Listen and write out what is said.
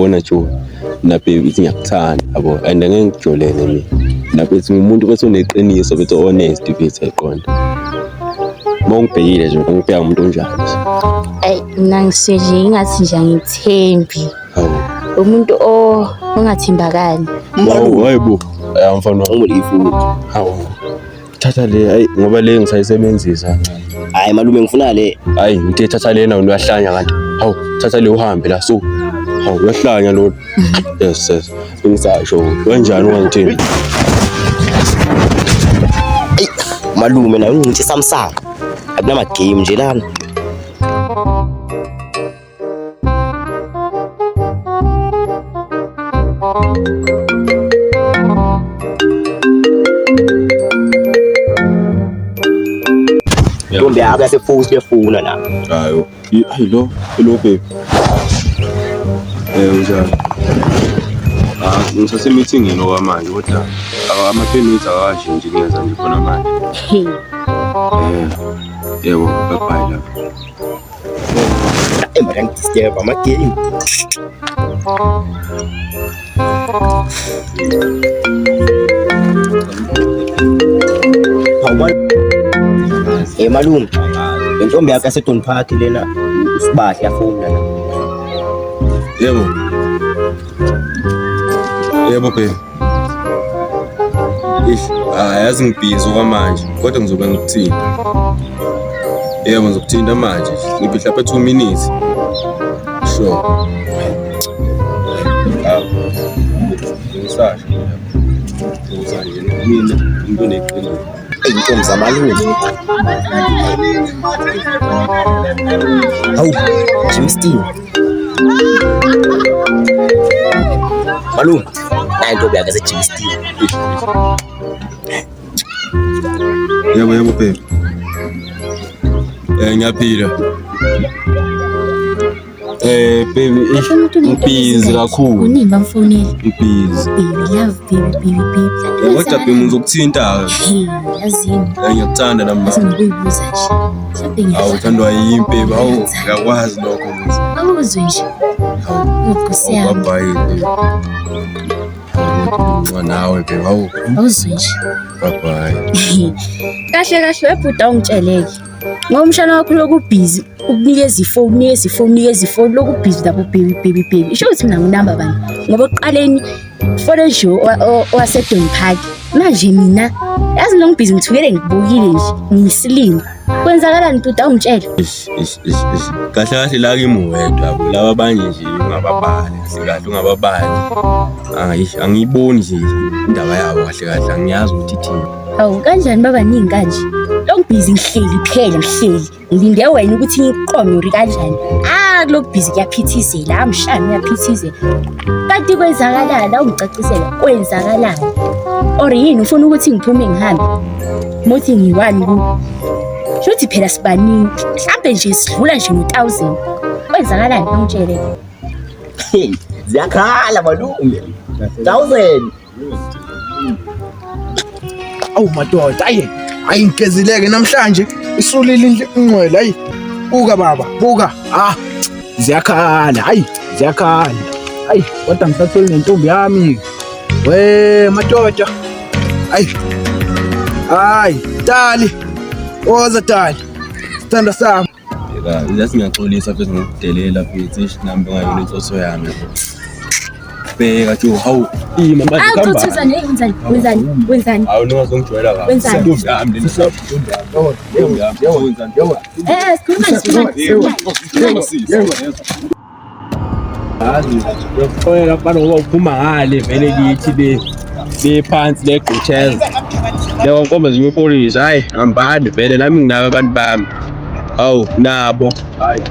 yabona Joe nababy ngiyakuthanda yabo and ngeke ngijolene mina nababy ngumuntu bese uneqiniso bese honest bese eqonda mongibhekile nje ngibheka umuntu onjani Ay mina ngiseje ingathi nje angithembi umuntu ongathimbakali hayibo ayamfana ngomlifuthi hawo thatha le hayi ngoba le ngisayisebenzisa hayi malume ngifuna le hayi ngithe thatha lena uyahlanya kanti hawu thatha le uhambe la so hawu uyahlanya lo yes ngisasho kanjani ungangithini malume nawe ngithi Samsung akunama game nje lana Ntombi yakho yasefuthi lefuna la. Hayo, hello baby. Unjani? Ngisase meeting okwamanje kodwa ama 10 minutes akashinji ngiyenza nje khona manje. Yebo, bye la. Mara ngidisturb ama game. Malume, le ntombi yakho yaseDon Park lena usibahla yafuna la. Yebo baby. Yazi ngibhizi okwamanje kodwa ngizobe ngikuthinta. Yebo ngizokuthinta manje. Ngiphi mhlawumbe 2 minutes. Sure. Ngisasho. Uzanje mina into neqiniso. Intombi zamalume. Hawu, Jimmy Steve. Malume, nayi intombi yakhe Jimmy Steve. Yebo baby. Ngiyaphila. Baby, ngibhizi kakhulu. Unimba mfonela. Ngibhizi. Baby, love baby. Kodwa baby ngizokuthinta. Yazini. Ngiyakuthanda nami. Sengibuza nje. Mhlawumbe Hawu uthandwa yini baby? Hawu uyakwazi lokho manje. awuzwe nje. Nkosi yami. Bye baby. Nawe baby. Hawu Awuzwe nje. bye. Kahle webhuda ungitsheleke. Ngomshana wakho lokubhizi ukunikeza ifoni lokubhizi labo baby. Isho ukuthi mina nginamba bani? Ngoba oqaleni fore nje owaseDon Park. Manje mina yazi lo ngibhizi ngithukele ngibukile nje ngisilima. Kwenzakalani bhuda ungitshela? Kahle la kimi wedwa laba abanye nje ungababhali sikahle ungababhali angiyiboni nje indaba yabo kahle angiyazi ukuthi ithini. Hawu kanjani babaningi kanje? Lo ngibhizi ngihleli ngilinde wena ukuthi ngiqome uri kanjani. Kulokubhizi kuyaphithizela amshani uyaphithizela. Kanti kwenzakalala ungicacisela kwenzakalala. Or yini ufuna ukuthi ngiphume ngihambe? Mothi ngiwani ku shothi phela sibaningi mhlambe nje sidlula nje ngo1000 kwenzakalani ngitshele Ziyakhala malume 1000 Awu madoda ayingezileke namhlanje isulile ingcwele hayi buka baba buka ziyakhala hayi kodwa ngisathole nentombi yami we madoda hayi Dali oza Dali sithanda sami Yeka ngiyaxolisa futhi ngikudelela futhi nambe ngayona inhloso yami bheka Joe hawu mama ngihamba wenzani hawu ningazongijwayela kahle Wenzani? yami Yofika bana ngoba uphuma ngale vele kithi le phansi le gqutsheza. Yebo nkomba ziyipolisa hayi ngambani vele nami nginabo abantu bami. Hawu nabo. Hayi.